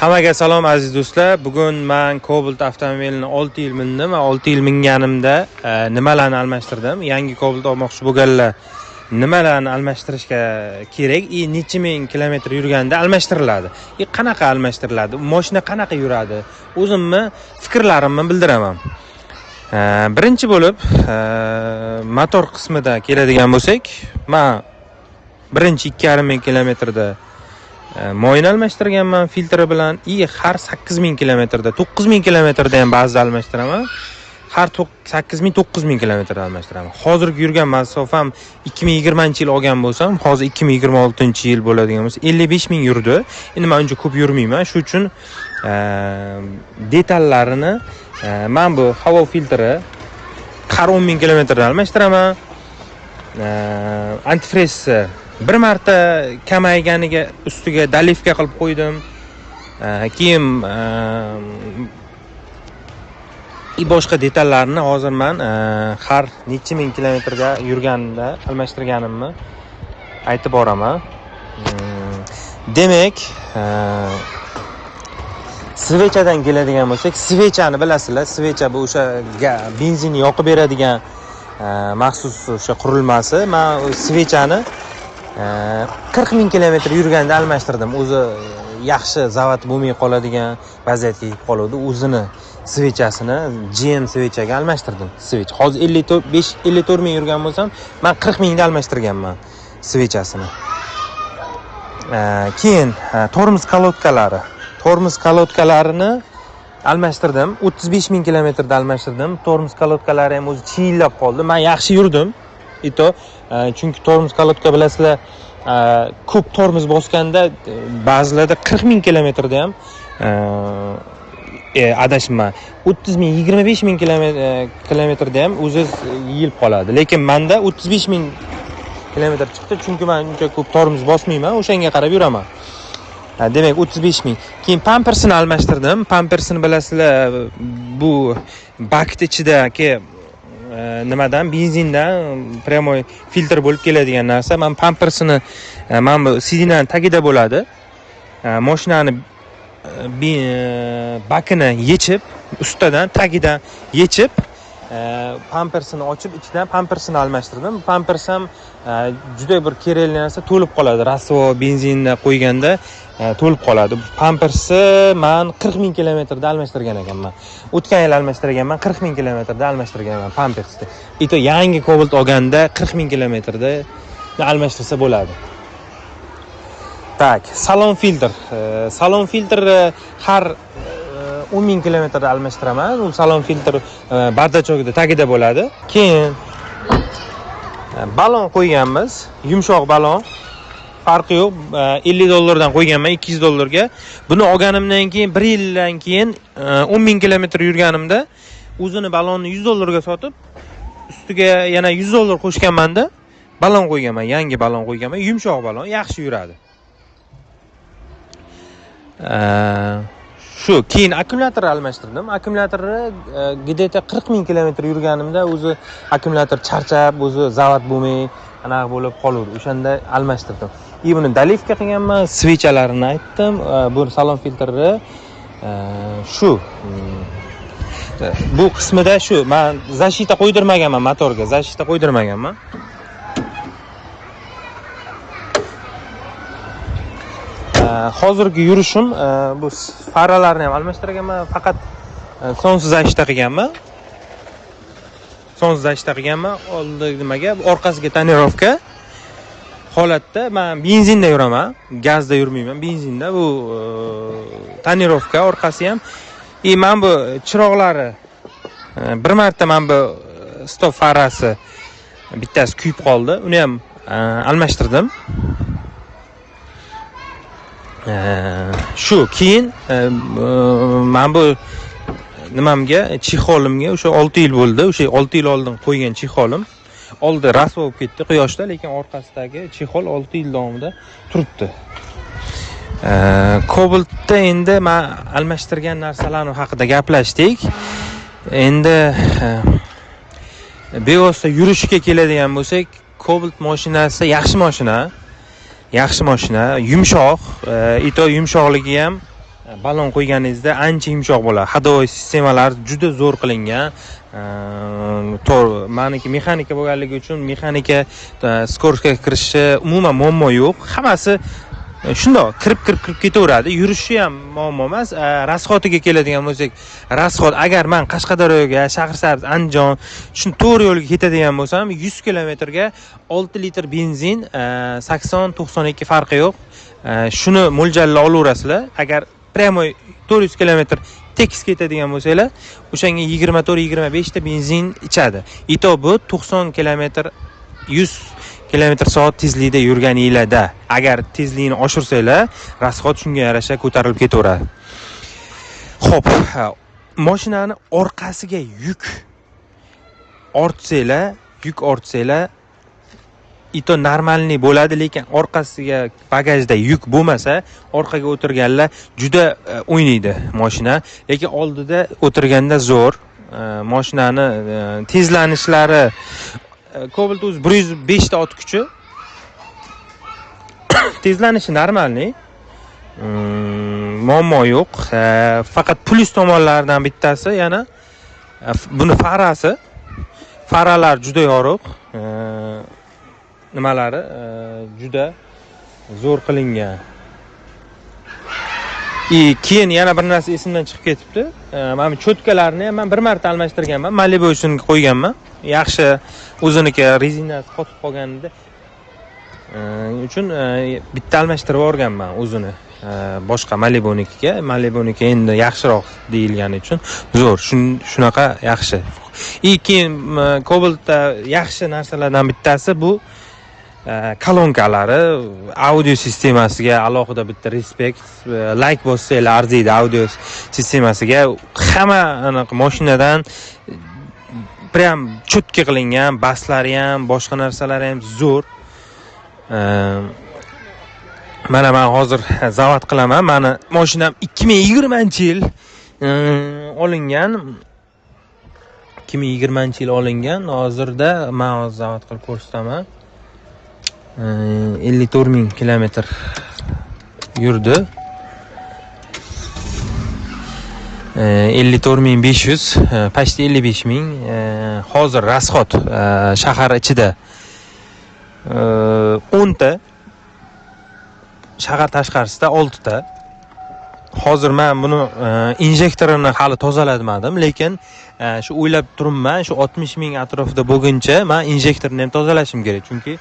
Hammaga salom aziz do'stlar. Bugun men Cobalt avtomobilini 6 yil mindim. 6 yil minganimda nimalarni almashtirdim? Yangi Cobalt olmoqchi bo'lganlar nimalarni almashtirishga kerak? Necha ming kilometr yurganda almashtiriladi? Qanaqa almashtiriladi? Mashina qanaqa yuradi? O'zimni fikrlarimni bildiraman. Birinchi bo'lib motor qismida keladigan bo'lsak, men birinchi 2,5 ming kilometrda moyni almashtirganman filtri bilan. Har 8000 kilometrda, 9000 kilometrda ham ba'zida almashtiraman. Har 8000 9000 kilometrda almashtiraman. Hozirgi yurgan masofam 2020-yil olgan bo'lsam, hozir 2026-yil bo'ladigan bo'lsa 55 ming yurdi. Endi men uncha ko'p yurmayman. Shuning uchun detallarini men bu havo filtri har 10 ming kilometrda almashtiraman. Antifrizni bir marta kamayganiga ustiga dalivka qilib qo'ydim. Keyin boshqa detallarni hozir men har necha ming kilometrga yurganda almashtirganimni aytib boraman. Demak, svechadan keladigan bo'lsak, svechani bilasizlar. Svecha bu o'sha benzinni yoqib beradigan maxsus o'sha qurilmasi. Men svechani 40 ming kilometr yurganda almashtirdim. O'zi yaxshi zavod bo'lmay qoladigan vaziyatga kelib qoladi. O'zini svechasini GM svechaga almashtirdim. Svech hozir 54 ming yurgan bo'lsam, men 40 mingda almashtirganman svechasini. Keyin tormoz kalotkalarini almashtirdim. 35 ming kilometrda almashtirdim. Tormoz kalotkalari ham o'zi chiyillab qoldi. Men yaxshi yurdim. Chunki tormoz kalotka bilasizlar, ko'p tormoz bosganda ba'zilarda 40 ming kilometrda ham adashma 30 ming 25 ming kilometrda ham o'zi yilib qoladi. Lekin menda 35 ming kilometr chiqdi, chunki men uncha ko'p tormoz bosmayman, o'shanga qarab yuraman. Demak 35 ming. Keyin pampersini almashtirdim. Pampersini bilasizlar, bu bakning ichidagi nimadan, benzindan pryamoy filtr bo'lib keladigan narsa. Men pampersini bu sidinaning tagida bo'ladi. Mashinani bakini yechib, ustidan tagidan yechib, pampersini ochib, ichidan pampersini almashtirdim. Pampers ham juda bir kerakli narsa, to'lib qoladi. Rasvo benzinda qo'yganda to'lib qoladi. Pampersni men 40 ming kilometrda almashtirgan ekanman. O'tgan yil almashtirganman, 40 ming kilometrda almashtirganman pampersni. Yangi Cobalt olganda 40 ming kilometrda almashtirsa bo'ladi. Tak, salon filtr har 10 ming kilometrda almashtiraman. U salon filtr bardachokda tagida bo'ladi. Keyin balon qo'yganmiz, yumshoq balon. Farqi yo'q. $50 qo'yganman, $200 Buni olganimdan keyin 1 yildan keyin 10 ming kilometr yurganimda o'zini balonni $100 sotib, ustiga yana $100 qo'shganman-da, balon qo'yganman, yangi balon qo'yganman, yumshoq balon, yaxshi yuradi. Shu keyin akkumulyator almashtirdim. Akkumulyatorni где-то 40 ming kilometr yurganimda o'zi akkumulyator charchab, o'zi zavod bo'lmay, anaqa bo'lib qoladi. O'shanda almashtirdim. Buni dalivka qilganman, svechalarini aytdim. Bu salon filtri shu. Bu qismida shu. Men zashita qo'ydirmaganman motorga, zashita qo'ydirmaganman. Hozirgi yurishim bu faralarni ham almashtirganman, faqat sonsiz zashita qilganman. Oldi nimaga? Orqasiga tonirovka holatda men benzinda yuraman, gazda yurmayman, benzinda. Bu tonirovka orqasi ham. Men bu chiroqlari bir marta men bu stop farasi bittasi kuyib qoldi. Uni ham almashtirdim. Shu keyin men bu nimamga, chexolimga o'sha 6 yil bo'ldi. O'sha 6 yil oldin qo'ygan chexolim oldi rasvo bo'lib ketdi quyoshda, lekin orqasidagi chexol 6 yil davomida turibdi. Cobaltda endi men almashtirgan narsalarning haqida gaplashdik. Endi bevosita yurishga keladigan bo'lsak, Cobalt mashinasi yaxshi mashina, yumshoq, yumshoqligi ham balon qo'yganingizda ancha yumshoq bo'ladi. Ходовой sistemalari juda zo'r qilingan. Meniki mexanika bo'lganligi uchun mexanika skoroskga kirishi umuman muammo yo'q. Hammasi shundoq kirib ketaveradi. Yurishi ham muammo emas. Rasxotiga keladigan bo'lsak, rasxot agar men Qashqadaryoga, Shahrisabz, Andijon shu to'g'ri yo'lga ketadigan bo'lsam, 100 kilometrga 6 litr benzin 80-92 farqi yo'q. Shuni mo'ljallab olaverasizlar. Agar pryamoy 400 kilometr tekis ketadigan bo'lsanglar, o'shanga 24-25 ta benzin ichadi. Ito bu 90 kilometr 100 km/soat tezlikda yurganingizda, agar tezlikni oshirsanglar, rasxot shunga yarasha ko'tarilib ketaveradi. Xo'p, mashinani orqasiga yuk ortsanglar, ito normalniy bo'ladi, lekin orqasiga bagajda yuk bo'lmasa, orqaga o'tirganlar juda o'ynaydi mashina, lekin oldida o'tirganda zo'r. Mashinani tezlanishlari Cobalt o'zi 105 ta ot kuchi. Tezlanishi normalniy. Muammo yo'q. Faqat plus tomonlaridan bittasi yana buni faralar juda yorug'. Nimalari juda zo'r qilingan. Keyin yana bir narsa esimdan chiqib ketibdi. Mana cho'tkalarni ham men bir marta almashtirganman. Malibu uchun qo'yganman. Yaxshi o'ziniki rezinasi qotib qolganida uchun bitta almashtirib yuborganman o'zini. Boshqa Malibunikiga. Malibuniki endi yaxshiroq deyilgani uchun zo'r. Shunaqa yaxshi. Keyin Cobaltda yaxshi narsalardan bittasi bu kolonkalari, audio sistemasiga alohida bitta respekt, like bossanglar arziydi audio sistemasiga. Hamma anaqa mashinadan prям cho'tka qilingan, baslari ham, boshqa narsalari ham zo'r. Mana men hozir zavod qilaman. Meni mashinam 2020-yil olingan. 2020-yil olingan. Hozirda men hozir zavod qilib ko'rsataman. 54,000 kilometr yurdi. 54,500, почти 55,000. Hozir rasxot shahar ichida 10 ta, shahar tashqarisida 6 ta. Hozir men buni injektorini hali tozalamadim, lekin shu o'ylab turibman, shu 60,000 atrofida bo'lguncha men injektorni ham tozalashim kerak, chunki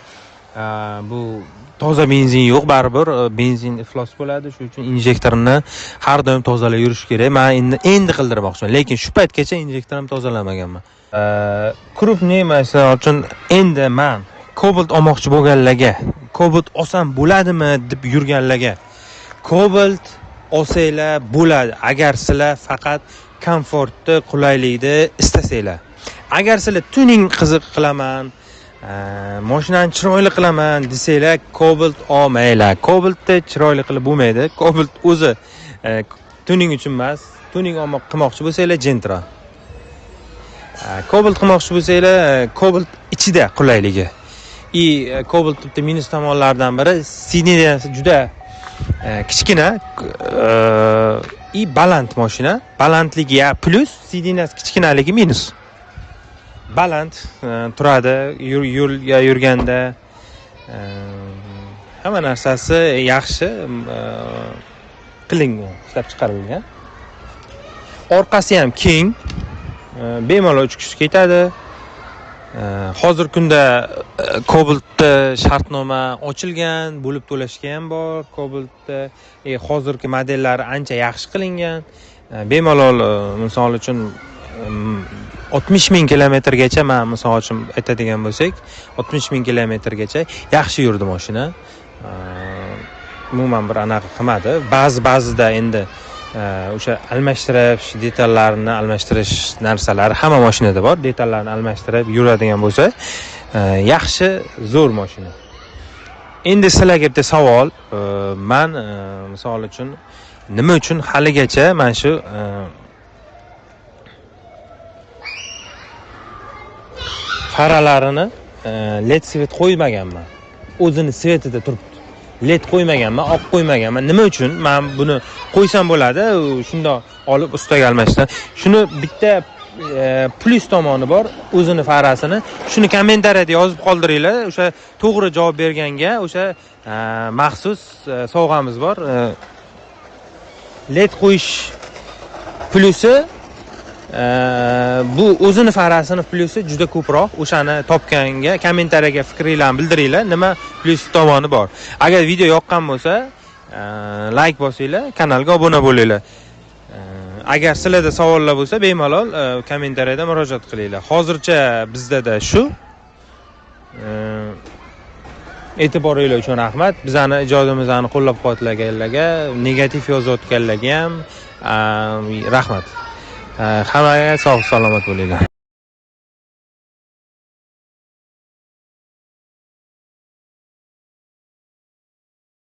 bu toza benzin yo'q, baribir benzin iflos bo'ladi. Shuning uchun injektorni har doim tozalab yurish kerak. Men endi qildirmoqchiman, lekin shu paytgacha injektorni tozalamaganman. Krupniy masala uchun endi men Cobalt olmoqchi bo'lganlarga, Cobalt olsam bo'ladimi deb yurganlarga, Cobalt olsanglar bo'ladi, agar sizlar faqat komfortni, qulaylikni istasanglar. Agar sizlar tuning qiziq qilaman, mashinani chiroyli qilaman desanglar, Cobalt olmanglar. Cobaltni chiroyli qilib bo'lmaydi. Cobalt o'zi tuning uchun emas. Tuning qilmoqchi bo'lsanglar, Gentra. Cobalt qilmoqchi bo'lsanglar, Cobalt ichida qulayligi. Cobalt bitta minus tomonlaridan biri sidiniyasi juda kichkina, baland mashina. Balandligi plus, sidiniyasi kichkinaligi minus. Baland turadi, yo'lga yurganda hamma narsasi yaxshi qilingan, ishlab chiqarilgan. Orqasi ham keng, bemalol 3 kishi ketadi. Hozirgi kunda Cobaltda shartnoma ochilgan, bo'lib to'lashga ham bor. Cobaltda hozirgi modellari ancha yaxshi qilingan. Bemalol misol uchun 60,000 kilometrgacha, men misol uchun aytadigan bo'lsak, 60,000 kilometrgacha yaxshi yurdi mashina. Umuman bir anaqa qilmadi. Ba'zida endi o'sha almashtirish, detallarni almashtirish narsalari hamma mashinada bor. Detallarni almashtirib yuradigan bo'lsa, yaxshi, zo'r mashina. Endi sizlarga bitta savol, men misol uchun nima uchun haligacha men shu faralarini LED svet qo'ymaganman. O'zini svetida turibdi. led qo'ymaganman, oq qo'ymaganman. Nima uchun men buni qo'ysam bo'ladi? Shunda olib ustaga almashtirdim. Shuni bitta plus tomoni bor, o'zini farasini. Shuni kommentariyada yozib qoldiringlar. O'sha to'g'ri javob berganga o'sha maxsus sovg'amiz bor. Led qo'yish plusi bu o'zini farasini plusi juda ko'proq. O'shani topganga kommentariyaga fikringizni bildiringlar. Nima plus tomoni bor. Agar video yoqqan bo'lsa, like bosinglar, kanalga obuna bo'linglar. Agar sizlarda savollar bo'lsa, bemalol kommentariyada murojaat qilinglar. Hozircha bizda shu. E'tiboringiz uchun rahmat. Bizani ijodimizni qo'llab-quvvatlaganlarga, negativ yozayotganlarga ham rahmat. Hammaga sog' salomat bo'linglar.